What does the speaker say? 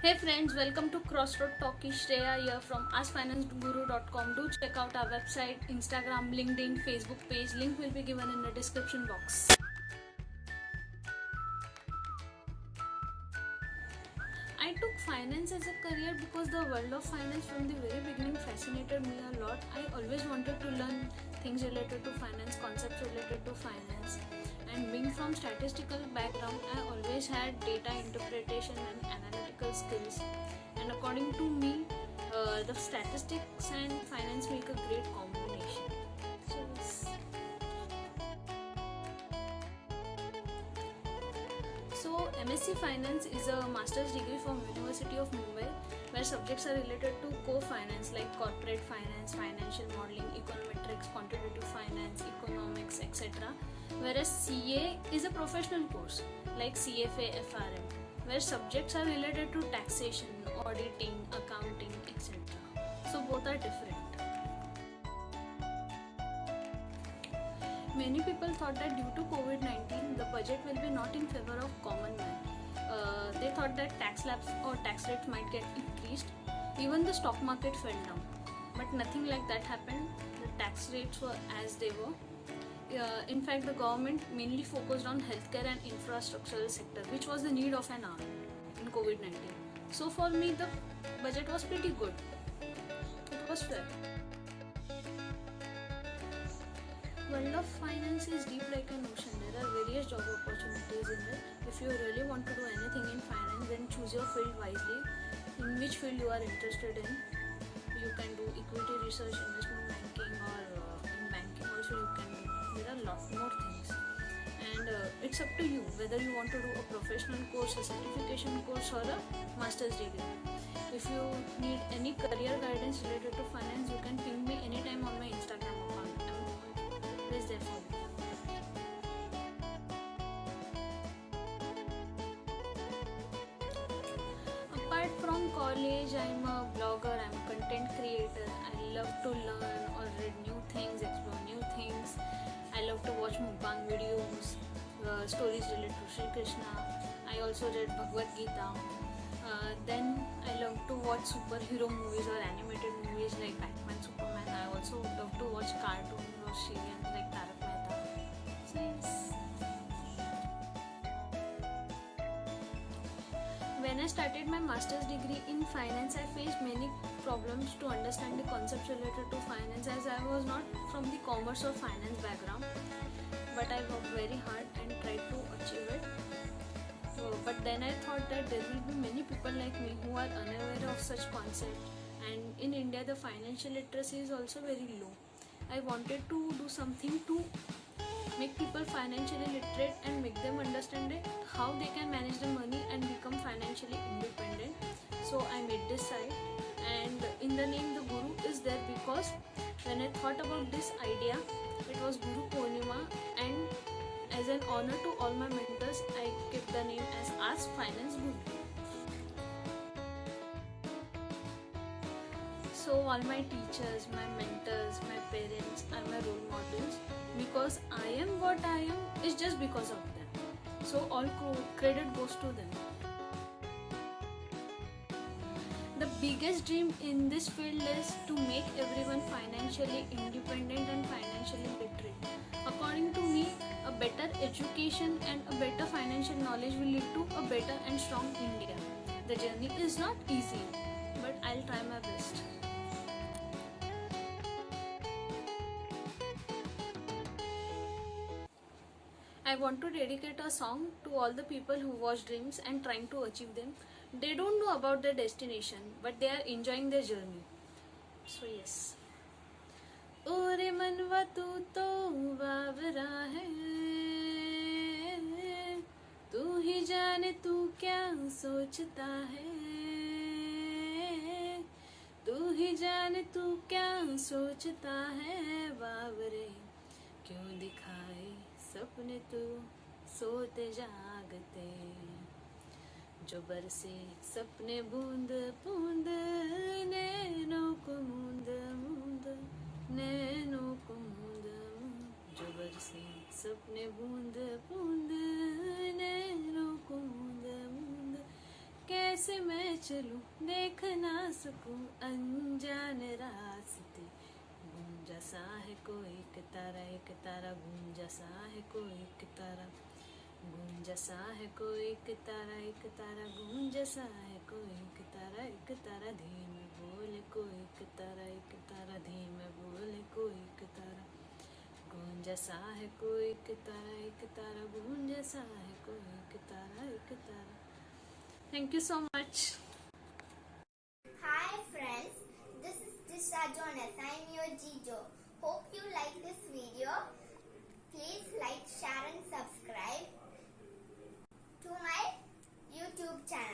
Hey friends, welcome to Crossroad Talkie. Shreya here from AskFinanceGuru.com. Do check out our website, Instagram, LinkedIn, Facebook page. Link will be given in the description box. I took finance as a career because the world of finance from the very beginning fascinated me a lot. I always wanted to learn things related to finance, concepts related to finance. And being from statistical background, I always had data interpretation and analytical skills. And according to me, the statistics and finance make a great combination. So, MSc Finance is a master's degree from University of Mumbai, where subjects are related to co-finance like corporate finance, financial modeling, econometrics, quantitative finance, economics, etc. Whereas CA is a professional course like CFA, FRM, where subjects are related to taxation, auditing, accounting, etc. So both are different. Many people thought that due to COVID-19, the budget will be not in favor of common man. They thought that tax slabs or tax rates might get increased. Even the stock market fell down. But nothing like that happened. The tax rates were as they were. In fact, the government mainly focused on healthcare and infrastructural sector, which was the need of an hour in COVID-19. So for me, the budget was pretty good. It was fair. World of finance is deep like an ocean. There are various job opportunities in it. If you really want to do anything in finance, then choose your field wisely. In which field you are interested in. You can do equity research, investment banking, or in banking also you can do. There are a lot more things. And it's up to you whether you want to do a professional course, a certification course, or a master's degree. If you need any career guidance related to finance, you can ping me anytime on my Instagram account. I'm always there for you. Apart from college, I'm a blogger, I'm a content creator. I love to learn or read new things, explore new things. I love to watch mukbang videos, stories related to Sri Krishna. I also read Bhagavad Gita. Then I love to watch superhero movies or animated movies like Batman, Superman. I also love to watch cartoons or serials like Tarak Mehta. So yes. When I started my master's degree in finance, I faced many problems to understand the concepts related to finance, as I was not from the commerce or finance background. But I worked very hard and tried to achieve it. But then I thought that there will be many people like me who are unaware of such concepts, and in India the financial literacy is also very low. I wanted to do something to make people financially literate and make them understand it, how they can manage their money and become financially independent. So I made this site, and in the name the Guru is there because when I thought about this idea, it was Guru Purnima, and as an honor to all my mentors, I kept the name as Ask Finance Guru. So all my teachers, my mentors, my parents are my role models, because I am what I am is just because of them. So all credit goes to them. The biggest dream in this field is to make everyone financially independent and financially literate. According to me, a better education and a better financial knowledge will lead to a better and strong India. The journey is not easy, but I'll try my best. I want to dedicate a song to all the people who watch dreams and trying to achieve them. They don't know about their destination, but they are enjoying their journey. So yes. ओरे मनवा तू तो बावरा है, तू ही जाने तू क्या सोचता है, तू ही जाने तू क्या सोचता है बावरे, क्यों दिखाए सपने तू सोते जागते, जो बरसे सपने बूंद बूंद, नैनों को मूंद मूंद, नैनों को मूंद मूंद, जो बरसे सपने बूंद बूंद, नैनों को मूंद मूंद, कैसे कैसे मैं चलूं, देख ना सकूं अनजान रास्ते। गूंजा सा है कोई एक तारा, गूंजा सा है कोई एक तारा, गूंजा सा है कोई एक तारा, गूंजा सा है कोई एक तारा, धीमे बोले कोई एक तारा, धीमे बोले कोई एक तारा, गूंजा सा है कोई एक तारा, गूंजा सा है कोई एक तारा. Thank you so much. Hi friends, this is Disha Jonas. I am your Jijo. Hope you like this video. Please like, share and subscribe to my YouTube channel.